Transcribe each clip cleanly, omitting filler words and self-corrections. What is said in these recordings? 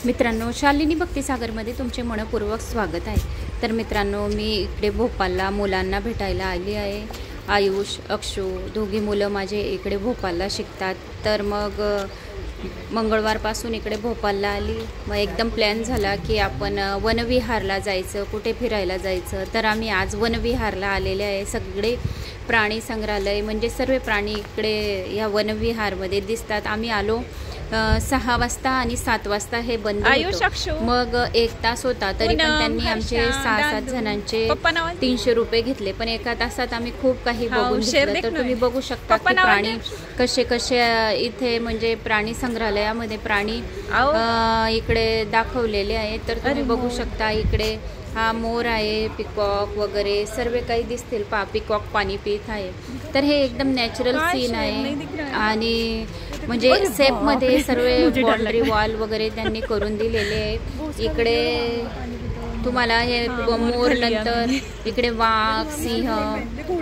मित्रांनो, शालिनी भक्तिसागरमध्ये तुमचे मनपूर्वक स्वागत आहे। तर मित्रांनो, मी इकडे भोपाळला मुलांना भेटायला आली आहे। आयुष, अक्षू दोघी मुलं माझे इकडे भोपाळला शिकतात। तर मग मंगळवारपासून इकडे भोपाळला आली। मग एकदम प्लॅन झाला की आपण वनविहारला जायचं, कुठे फिरायला जायचं। तर आम्ही आज वनविहारला आलेले आहे। सगळे प्राणी संग्रहालय म्हणजे सर्व प्राणी इकडे या वनविहारमध्ये दिसतात। आम्ही आलो 6 वाजता आणि 7 वाजता हे बंद होतं। मग 1 तास होता, तरी पण त्यांनी आमचे 6-7 जणांचे 300 रुपये घेतले। पण एका तासात आम्ही खूप काही बघून घेतलं। तर तुम्ही बघू शकता की प्राणी कसे कसे इथे म्हणजे प्राणी संग्रहालयामध्ये प्राणी इकडे दाखवलेले आहेत। तर तुम्ही बघू शकता इकडे हा मोर आहे, पिकॉक वगैरे सर्व काही दिसतील। पिकॉक पाणी पित आहे। तर हे एकदम नॅचरल सीन आहे आणि म्हणजे सेफ मध्ये सर्व बाउंड्री वॉल वगैरे त्यांनी करून दिलेले आहे। इकडे तुम्हाला हे मोर, नंतर इकडे वाघ, सिंह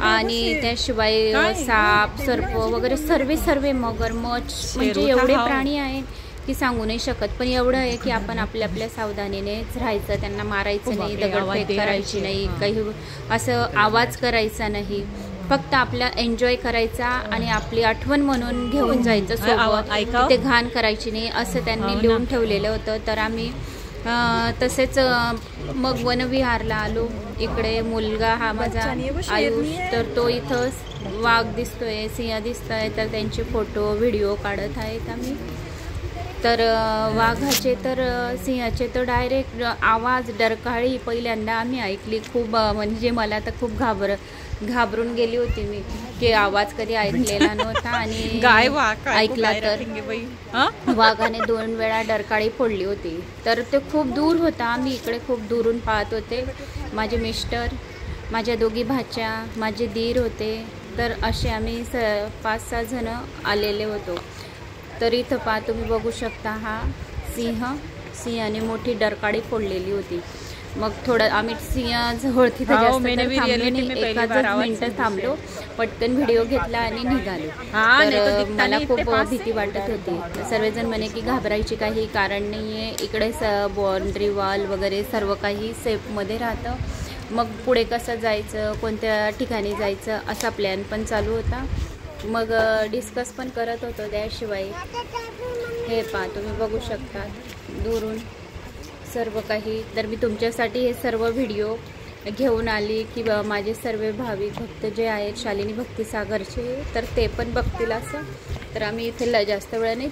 आणि त्याशिवाय साप, सर्प वगैरे सर्व मगरमच्छ म्हणजे एवढे प्राणी आहेत की सांगू नाही शकत। पण एवढं आहे की आपण आपल्या सावधानीनेच राहायचं, त्यांना मारायचं नाही, दगडफेक करायची नाही, काही असं आवाज करायचा नाही, फक्त आपला एन्जॉय करायचा आणि आपली आठवण म्हणून घेऊन जायचं सोबत। ते घाण करायची नाही असं त्यांनी लिहून ठेवलेलं होतं। तर आम्ही तसेच मग वनविहारला आलो। इकडे मुलगा हा माझा आयुष, तर तो इथं वाघ दिसतोय, सिंह दिसतोय, तर त्यांचे फोटो व्हिडिओ काढत आहेत आम्ही। तर वाघाचे तर सिंहाचे तर डायरेक्ट आवाज डरकाळी पहिल्यांदा आम्ही ऐकली। खूप म्हणजे मला तर खूप घाबरून गेली होती मी की आवाज कधी ऐकलेला नव्हता आणि ऐकला तर वाघाने 2 वेळा डरकाळी फोडली होती। तर ते खूप दूर होता, आम्ही इकडे खूप दूरून पाहत होते। माझे मिस्टर, माझ्या दोघी भाच्या, माझे दीर होते। तर असे आम्ही 5-6 जण आलेले होतो। तर इथं तुम्ही बघू शकता हा सिंहाने मोठी डरकाळी फोडलेली होती। मग थोडं आम्ही सिंहाजवळ तिथे जास्त मिनिटं थांबलो, पटकन व्हिडिओ घेतला आणि निघालो। तर मला खूप भीती वाटत होती। सर्वजण म्हणे की घाबरायची काही कारण नाही आहे, इकडे बाउंड्री वॉल वगैरे सर्व काही सेफमध्ये राहतं। मग पुढे कसं जायचं, कोणत्या ठिकाणी जायचं असा प्लॅन पण चालू होता। मग डिस्कस पण करत होतो। त्याशिवाय हे तुम्ही बघू शकता दूरून सर्व काही। तर मी तुमच्यासाठी हे सर्व व्हिडिओ घेऊन आली की माझे सर्व भाविक भक्त जे आहेत शालिनी भक्तिसागरचे, तर ते पण बघतील असं। तर आम्ही इथे जास्त वेळ नाही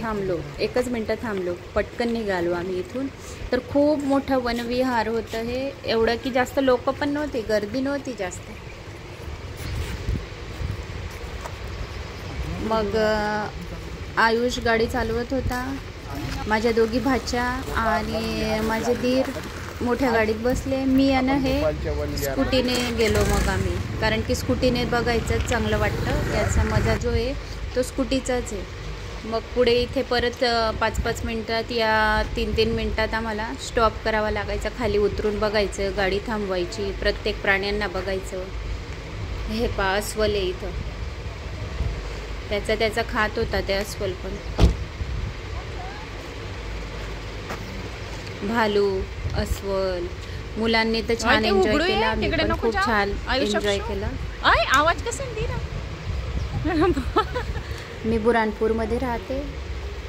थांबलो 1च मिनटं थांबलो, पटकन निघालो आम्ही इथून। तर खूप मोठं वनविहार होतं हे, एवढं की जास्त लोक पण नव्हती, गर्दी नव्हती जास्त। मग आयुष गाडी चालवत होता, माझ्या दोघी भाच्या आणि माझे दीर मोठ्या गाडीत बसले। मी आणि हे स्कूटीने गेलो मग आम्ही, कारण की स्कूटीने बघायचं चांगलं वाटतं, त्याचा मजा जो आहे तो स्कूटीचाच आहे। मग पुढे इथे परत 5-5 मिनटात या 3-3 मिनटात आम्हाला स्टॉप करावा लागायचा, खाली उतरून बघायचं, गाडी थांबवायची, प्रत्येक प्राण्यांना बघायचं। हे अस्वल आहे इथं, त्याचा खात होता ते अस्वल पण। भालू, अस्वल, मुलांनी तर छान एन्जॉय केला, मी पण खूप छान एन्जॉय केला। आवाज कसा मी बुरानपूरमध्ये राहते,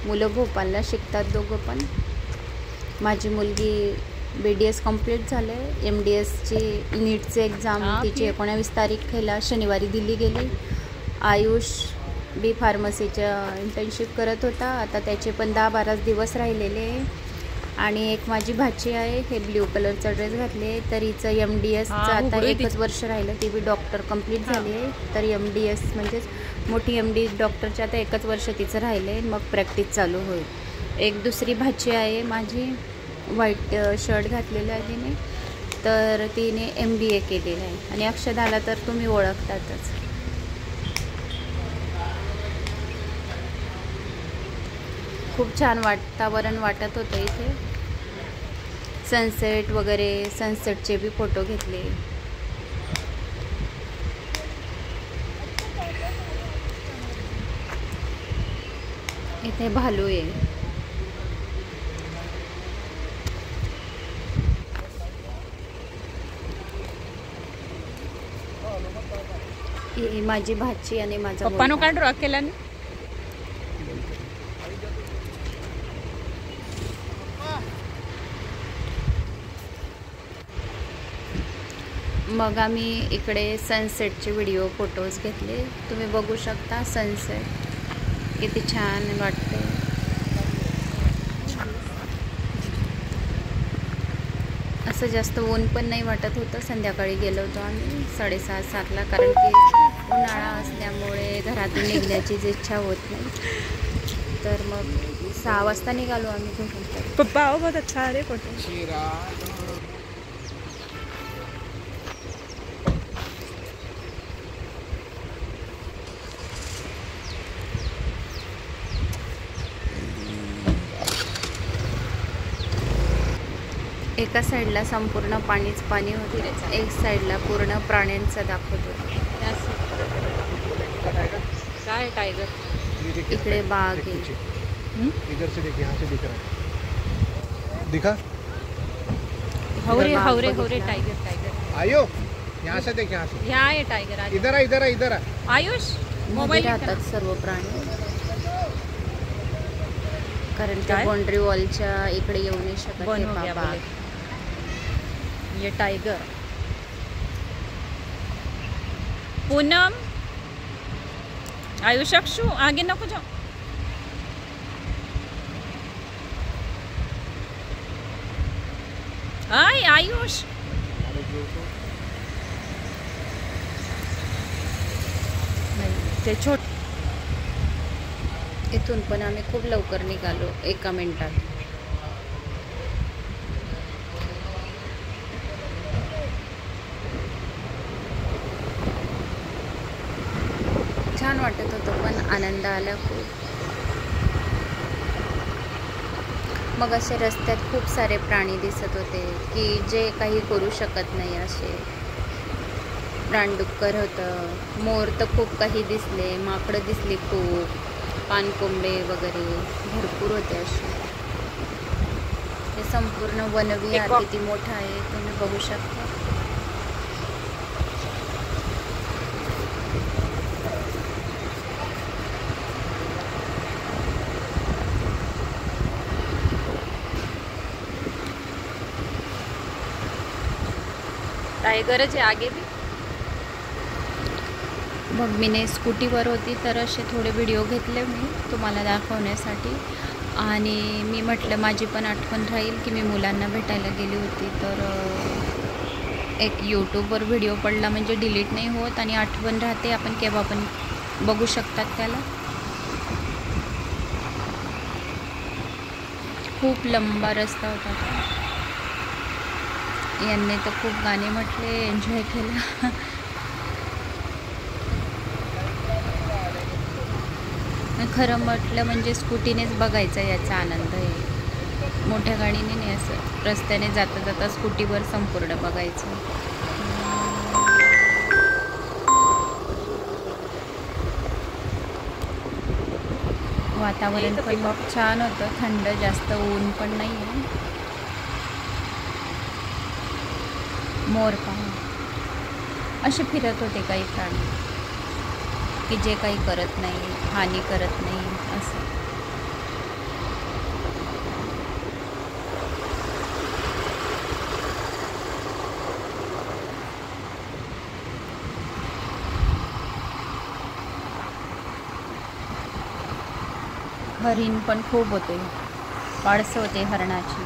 मुलं भोपाळला शिकतात दोघं पण। माझी मुलगी BDS कंप्लीट झाले, MDSची नीटचे एक्झाम तिची 19 तारखेला शनिवारी दिली गेली। आयुष B फार्मसीच्या इंटर्नशिप करत होता, आता त्याचे पण 10-12 दिवस राहिलेले। आणि एक माझी भाची आहे, हे ब्ल्यू कलरचा ड्रेस घातले, तर हिचं MDSचं आता 1च वर्ष राहिलं, ती बी डॉक्टर कंप्लीट झाली आहे। तर MDS म्हणजेच मोठी MD डॉक्टरच्या आता 1च वर्ष तिचं राहिलं आहे, मग प्रॅक्टिस चालू होईल। एक दुसरी भाची आहे माझी, व्हाईट शर्ट घातलेलं आहे तिने, तर तिने MBA केलेलं आहे। आणि अक्षदाला तर तुम्ही ओळखतातच। खूप छान वातावरण वाटत होतं इथे, सनसेट वगैरे, सनसेटचे बी फोटो घेतले। इथे भालू आहे, ही माझी भाची आणि माझा पप्पानो काय ड्रॉ केला ना. मग आम्ही इकडे सनसेटचे व्हिडिओ फोटोज घेतले. तुम्ही बघू शकता सनसेट किती छान वाटते. असं जास्त ऊन पण नाही वाटत होतं. संध्याकाळी गेलो होतो आम्ही 6:30-7ला, कारण की उन्हाळा असल्यामुळे घरातून निघण्याचीच इच्छा होत नाही. तर मग 6 वाजता निघालो आम्ही घरून. पप्पा आओ, बहुत अच्छा आ रहे फोटो. एका साईडला संपूर्ण पाणीच पाणी होते, एक साईडला पूर्ण प्राण्यांचं दाखवत होतं. काय टायगर. इकडे बाग आहे. इधर से देखिए, यहाँ से दिख रहा है. दिखा? हवरे हवरे हवरे टाइगर टाइगर. आयो, यहाँ से देख, यहाँ से. यहाँ आहे टाइगर. इधर आ, इधर आ, इधर आ. आयुष मध्ये मोबाईल राहतात सर्व प्राणी, कारण त्या बाउंड्री वॉलच्या इकडे येऊ नाही शकत. बंद हे हो गया बाग. बोले. ये टाइगर. पूनम आयुष अक्षु आगे नको जाओ. आय आयुष. नाही ते छोट. इथून पण आम्ही खूप लवकर निघालो, 1 मिनिटात. छान वाटत होतं, पण आनंद आला खूप. मग असे रस्त्यात खूप सारे प्राणी दिसत होते की जे काही करू शकत नाही. असे रानडुक्कर होतं, मोर तर खूप काही दिसले, माकडं दिसली खूप, पानकोंबडे वगैरे भरपूर होते असे. हे संपूर्ण वनविहार किती मोठा आहे तुम्ही बघू शकता. टायगरच आहे आगे भी. मग मी स्कूटीवर होती, तर असे थोडे व्हिडिओ घेतले मी तुम्हाला दाखवण्यासाठी. आणि मी म्हटलं माझी पण आठवण राहील की मी मुलांना भेटायला गेली होती. तर एक यूट्यूबवर व्हिडिओ पडला म्हणजे डिलीट नाही होत आणि आठवण राहते. आपण केव्हा पण बघू शकतात त्याला. खूप लंबा रस्ता होता. यांनी तर खूप गाणे म्हटले, एन्जॉय केला. खरं म्हटलं म्हणजे स्कूटीनेच बघायचा याचा आनंद आहे. मोठ्या गाडीने नाही, असं रस्त्याने जाता जाता स्कूटीवर संपूर्ण बघायचं. वातावरण पण खूप छान होतं, थंड, जास्त ऊन पण नाही आहे. मोर पहा असे फिरत होते काही प्राणी की जे काही करत नाही, हानी करत नाही असं. हरिण पण खूप होते, पाळसं होते हरणाची,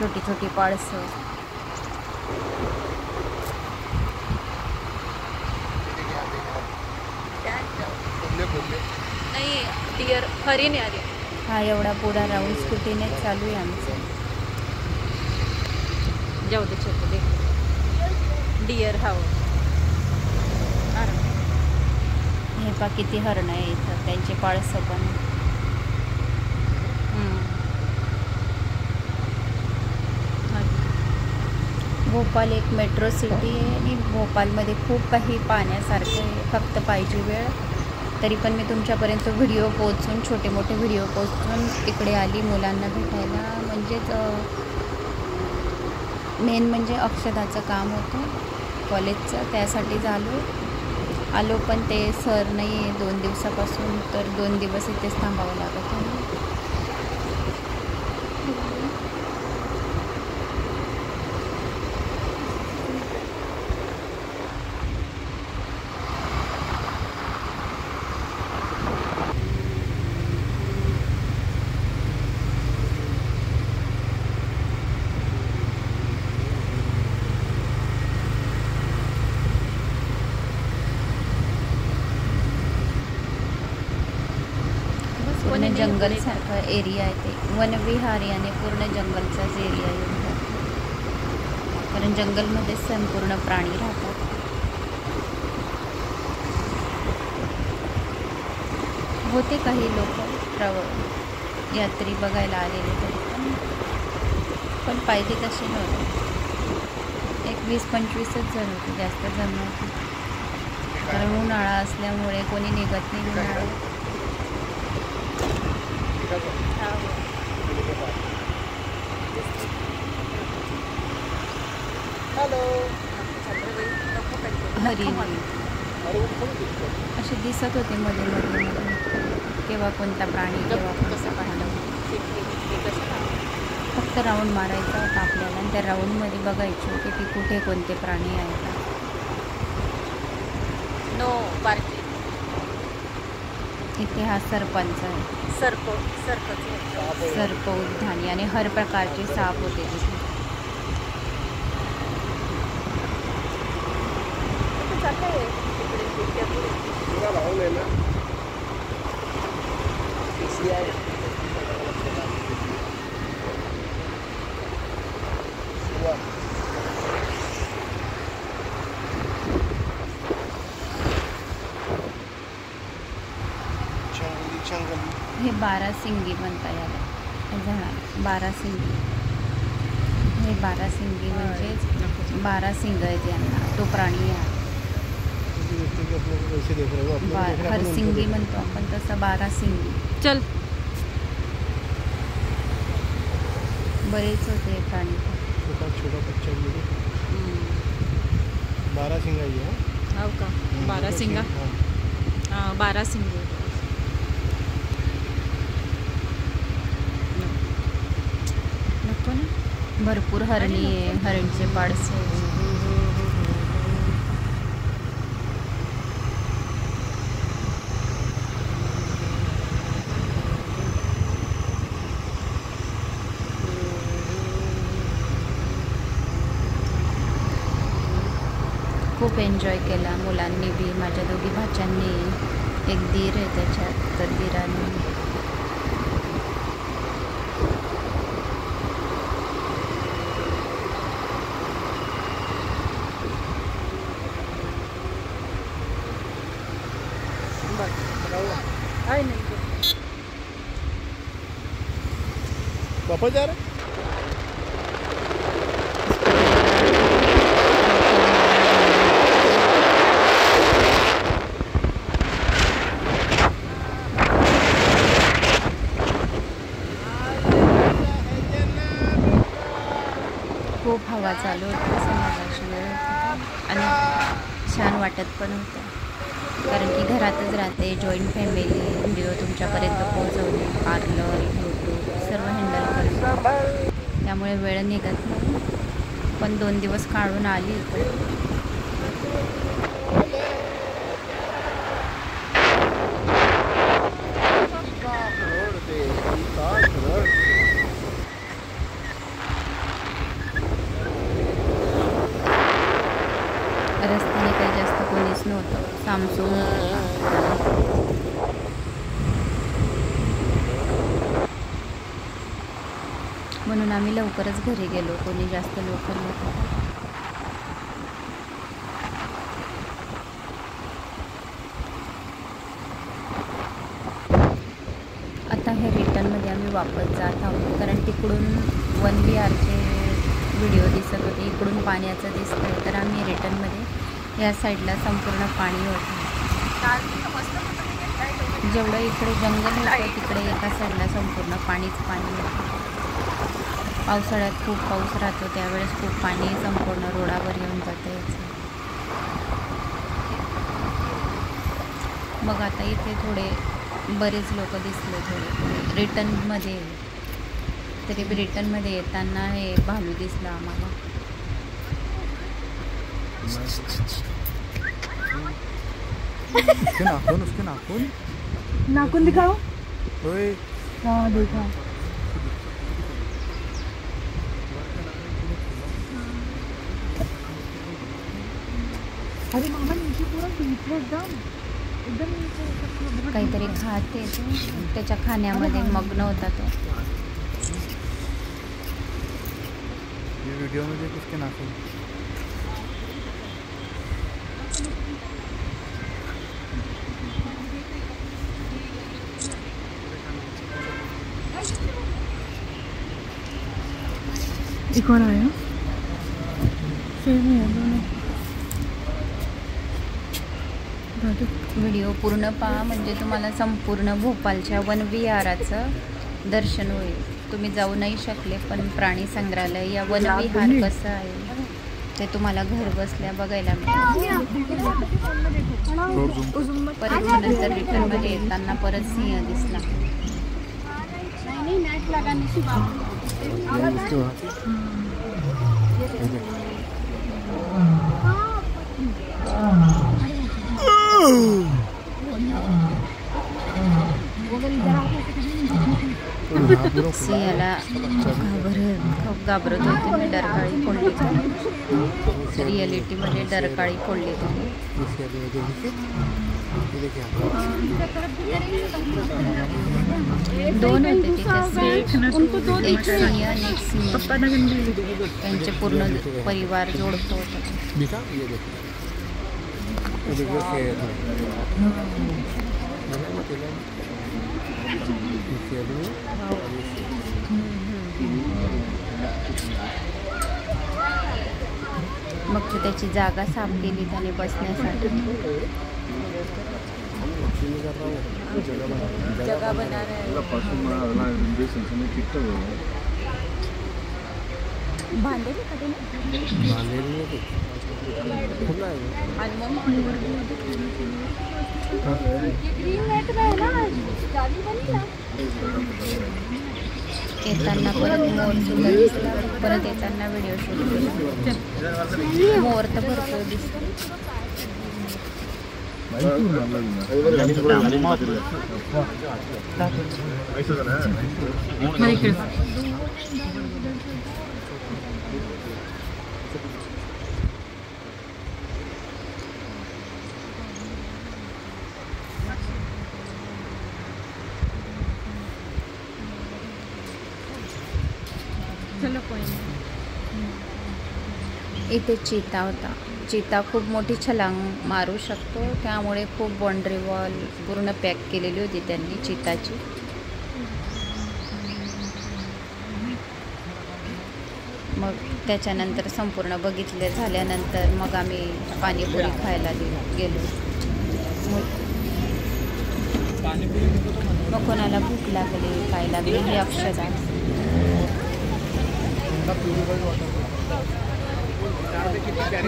छोटी छोटी पाळसं. नाही डिअर हरिण आहे. हा एवढा पुढा राऊंड स्कूटीने चालू आहे आमचं. जाऊ दे छोटे दे. डिअर हाव. हे पा किती हरणं आहे इथं, त्यांचे पाळसं पण. भोपाळ एक मेट्रो सिटी आहे आणि भोपाळमध्ये खूप काही पाहण्यासारखं आहे, फक्त पाहिजे वेळ. तरी पण मी तुमच्यापर्यंत व्हिडिओ पोहोचून, छोटे मोठे व्हिडिओ पोहोचून इकडे आली मुलांना भेटायला. म्हणजेच मेन म्हणजे अक्षदाचं काम होतं कॉलेजचं, त्यासाठी झालो. आलो पण ते सर नाही आहे 2 दिवसापासून, तर 2 दिवस इथेच थांबावं लागत आहे. पूर्ण जंगलसारखं एरिया आहे ते, वनविहारी आणि पूर्ण जंगलचाच एरिया आहे. कारण जंगलमध्ये संपूर्ण प्राणी राहतात. होते काही लोक यात्री बघायला आलेले, तरी पण पाहिजे तसे नव्हते. एक 20-25च जण होते, जास्त जण नव्हते. कारण उन्हाळा असल्यामुळे कोणी निघत नाही उन्हाळ्यात. हरिण असे दिसत होते मध्ये केव्हा कोणता प्राणी, केव्हा कोणता प्राणी. फक्त राऊंड मारायचा होता आपल्याला, आणि त्या राऊंडमध्ये बघायचे होते की कुठे कोणते प्राणी आहेत. No parking. इथे हा सरपंच आहे. सर्प उद्यानी, आणि हर प्रकारचे साप होते तिथे. हे 12 सिंगी म्हणता याला. 12 सिंगी, हे 12 सिंगी म्हणजेच 12 सिंग आहेत यांना. तो प्राणी आहे. हरसिंगी म्हणतो आपण, तसं 12 सिंगी. चल. बरेच होते प्राणी. छोटा बच्चा भी है. 12 सिंगा ही है. हो का? 12 सिंगा. 12 सिंग. नको ना. भरपूर हरणी आहे, हरणचे पाडसे. खूप एन्जॉय केला मुलांनी बी, माझ्या दोघी भाच्यांनी. एक दीर आहे त्याच्यात, तर दीराने. वापस जा रहे. खूप हवा चालू होती, संध्याकाळची वेळ होती आणि छान वाटत पण होतं. कारण की घरातच राहते, जॉईंट फॅमिली, व्हिडिओ तुमच्यापर्यंत पोहोचवणे, पार्लर, यूट्यूब सर्व हँडल करतो. त्यामुळे वेळ निघत नाही. पण 2 दिवस काढून आली इकडे. रस्त्याने काही जास्त कोणीच नव्हतं, सामसूम होतं. म्हणून आम्ही लवकरच घरी गेलो, कोणी जास्त लवकर नव्हतं. आता हे रिटर्नमध्ये आम्ही वापस जात आहोत, कारण तिकडून वनविहारचे व्हिडिओ दिसत होते, इकडून पाण्याचं दिसतं. तर आम्ही रिटर्नमध्ये या साईडला संपूर्ण पाणी होतं. जेवढं इकडे जंगल होतं तिकडे एका साईडला संपूर्ण पाणीच पाणी होतं. पावसाळ्यात खूप पाऊस राहतो, त्यावेळेस खूप पाणी संपूर्ण रोडावर येऊन जातं. याचं मग आता इथे थोडे बरेच लोक दिसले, थोडे रिटर्नमध्ये. तरी रिटर्नमध्ये येताना हे भालू दिसलं आम्हाला. उसके नाखून दिखाओ. ओए हाँ देखा. अरे मामा नीचे पूरा डीप है एकदम नीचे. काहीतरी खाते तो, त्याच्या खाण्यामध्ये मग्न होता तो. ये वीडियो में देख उसके नाखून. एक और आया. सेम है दोनों. व्हिडिओ पूर्ण पहा म्हणजे तुम्हाला संपूर्ण भोपाळच्या वनविहाराचं दर्शन होईल. तुम्ही जाऊ नाही शकले पण प्राणी संग्रहालय या वनविहार कसं आहे ते तुम्हाला घर बसल्या बघायला मिळेल. परत नंतर रिटर्नमध्ये येताना परत सिंह दिसला. सिंहाला घाबरत होते मी. डरकाळी फोडली त्याने. रिॲलिटीमध्ये डरकाळी फोडली त्याने. दोन होते तिथे, एक सिंह आणि एक सिंह. त्यांचे पूर्ण परिवार जोडतो होता. मग तो त्याची जागा साफ केली त्याने बसण्यासाठी. जगह बना रहा है. बांधलेली का त्याने? आणि मग येताना परत मोर सुद्धा दिसला. परत येताना व्हिडिओ शूट केला. मोर तर भरपूर दिसतो. चलो कोई नहीं. इथे चिता होता. चिता खूप मोठी छलांग मारू शकतो, त्यामुळे खूप बाउंड्री वॉल पूर्ण पॅक केलेली होती त्यांनी चिताची. मग त्याच्यानंतर संपूर्ण बघितले झाल्यानंतर मग आम्ही पाणीपुरी खायला गेलो. मग कोणाला भूक लागली काय लागली हे अक्षदा.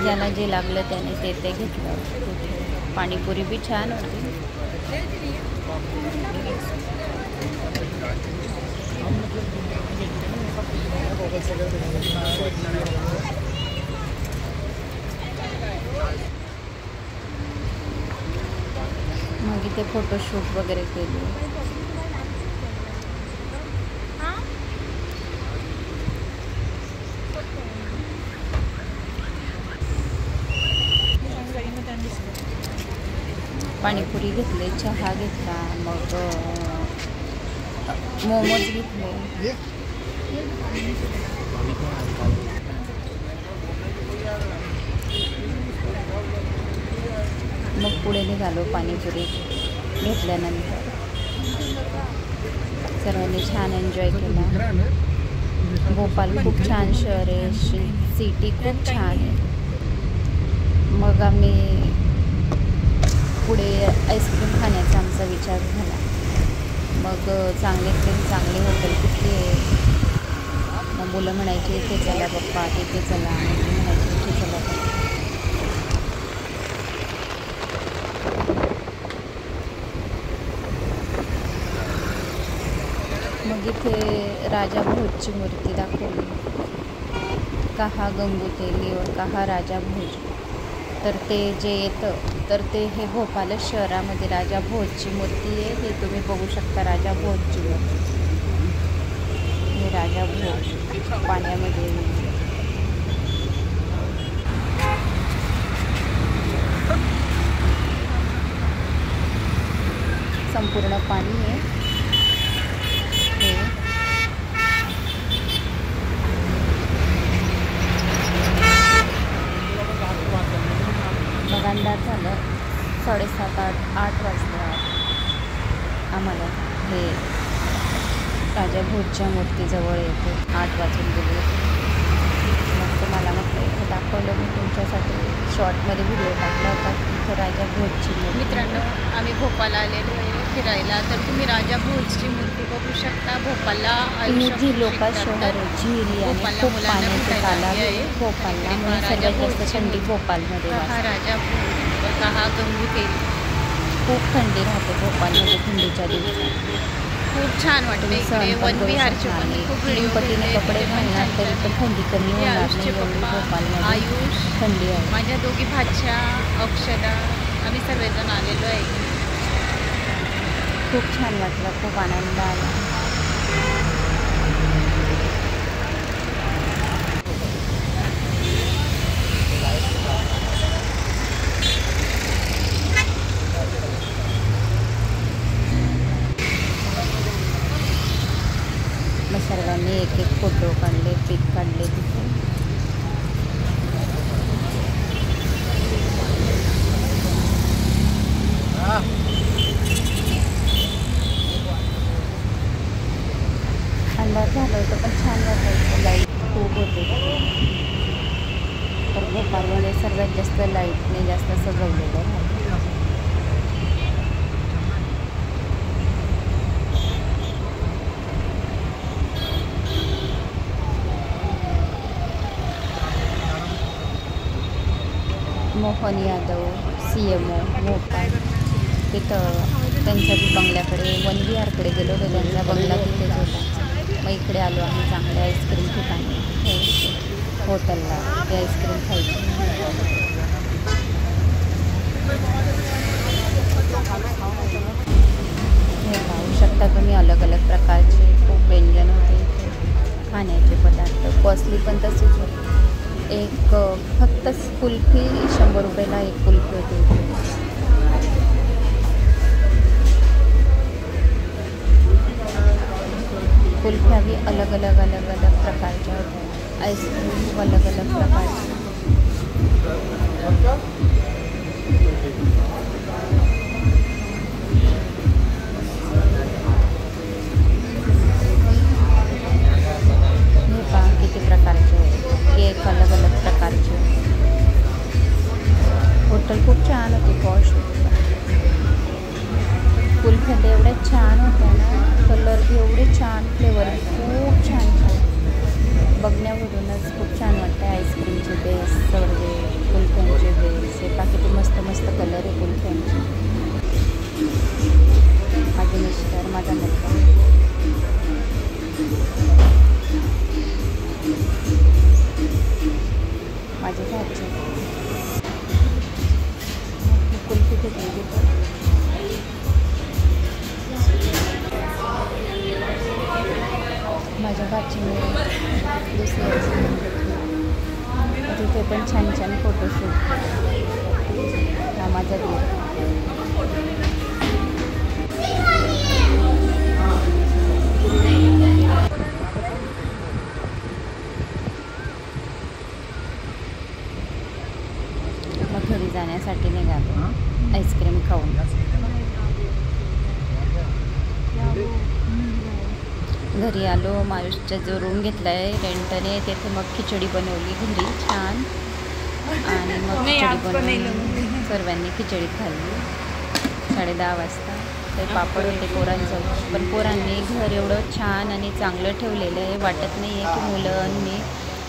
ज्याला जे लागलं त्याने ते घेतलं. पाणीपुरी बी छान होती. मग इथे फोटोशूट वगैरे केले. पाणीपुरी घेतले, चहा घेतला, मग मोमोज घेतले. मग पुढे निघालो. पाणीपुरी घेतल्यानंतर सर्वांनी छान एन्जॉय केला. भोपाळ खूप छान शहर आहे. सिटी खूप छान आहे. मग आम्ही पुढे आईस्क्रीम खाण्याचा आमचा विचार झाला. मग चांगले हॉटेल कुठले आहे. मग मुलं म्हणायचे इथे चला पप्पा, तिथे चला. म्हणायचे इथे चला पप्पा. राजा भोजची मूर्ती दाखवली. कहा गंगू तेली और कहा राजा भोज. तर ते जे येतं तर ते हे भोपाळ शहरामध्ये राजा भोजची मूर्ती आहे. हे तुम्ही बघू शकता राजा भोजची मूर्ती. हे राजा भोज पाण्यामध्ये संपूर्ण पाणी आहे. हे मग अंदाज झालं 7:30-8 वाजता आम्हाला हे राजा भोजच्या मूर्तीजवळ येते. 8 वाजून गेले. मग तुम्हाला म्हटलं इथं दाखवलं मी तुमच्यासाठी शॉर्टमध्ये व्हिडिओ टाकला होता. इथं राजा भोजची मूर्ती. मित्रांनो, आम्ही भोपाळला आलेलो आहे फिरायला. तर तुम्ही राजा भोजची मूर्ती बघू शकता. भोपाळला झीलों शहर आहे. झील आणि खूप पाण्याचे तालाब आहे भोपाळला. म्हणून सर्वात जास्त थंडी भोपाळमध्ये हा वाजते. राजा भोज और कहा गंगू तेली. खूप थंडी राहते भोपाळमध्ये थंडीच्या दिवसात. खूप छान वाटते इकडे. वनविहारचे पण खूप व्हिडिओ पटीने कपडे घालणार तरी पण थंडी कमी होणार नाही. एवढी भोपाळमध्ये आयुष, थंडी आहे. माझ्या दोघी भाच्या, अक्षदा, आम्ही सर्वजण आलेलो आहे. खूप छान वाटलं. खूप आनंद आला. मग सर्वांनी एक एक फोटो काढले, पिक काढले तिथे. अंदाज झालं होतं पण छान वाटायचं. लाईट खूप होते. तर भोपाळमध्ये सर्वात जास्त लाईटने जास्त सजवलेलं राहतं. मोहन यादव CMO भोपाळ तिथं त्यांच्या बंगल्याकडे वनविहारकडे गेलो होतो. त्यांचा बंगला तिथेच होता. मग इकडे आलो आम्ही चांगल्या आईस्क्रीम ठिकाणी हॉटेलला. ते आईस्क्रीम खायची. हे पाहू शकता तुम्ही अलग अलग प्रकारचे खूप व्यंजन होते इथे. खाण्याचे पदार्थ कॉस्टली पण तसेच होते. एक फक्त कुल्फी 100 रुपयाला एक कुल्फी होती इथे. कुल्फ्या भी अलग अलग प्रकारच्या होत्या. आईस्क्रीम अलग अलग प्रकारचे. हे पहा किती प्रकारचे केक अलग अलग प्रकारचे. हॉटेल खूप छान होती. पॉश कुल्फ्या तर एवढ्या छान होत्या ना. कलर बी एवढे छान. फ्लेवर खूप छान छान. बघण्यावरूनच खूप छान वाटतं. आईस्क्रीमचे बेस, सर्व कुल्फ्यांचे बेस. हे पहा किती मस्त मस्त कलर आहे कुल्फ्यांचे. माझे मिस्टर, माझा मुलगा, माझे भाचे. कुल्फी घेतली तिथं. माझ्या भाचीने दुसरी आईस्क्रीम घेतली. तिथे पण छान छान फोटोशूट. हा माझा दीर. मग घरी जाण्यासाठी निघालो आईस्क्रीम खाऊन. घरी आलो. मायुषचा जो रूम घेतला आहे रेंटने तिथे मग खिचडी बनवली घरी छान. आणि मग खिचडी बनवून सर्वांनी खिचडी खाल्ली. 10:30 वाजता. ते पापड होते पोरांचं. पण पोरांनी घर एवढं छान आणि चांगलं ठेवलेलं आहे. वाटत नाही आहे की मुलांनी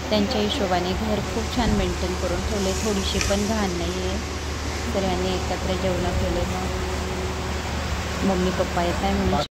त्यांच्या हिशोबाने घर खूप छान मेंटेन करून ठेवले. थोडीशी पण घाण नाही आहे. सर्वांनी एकत्र जेवण केले. मग मम्मी पप्पा येत आहे म्हणून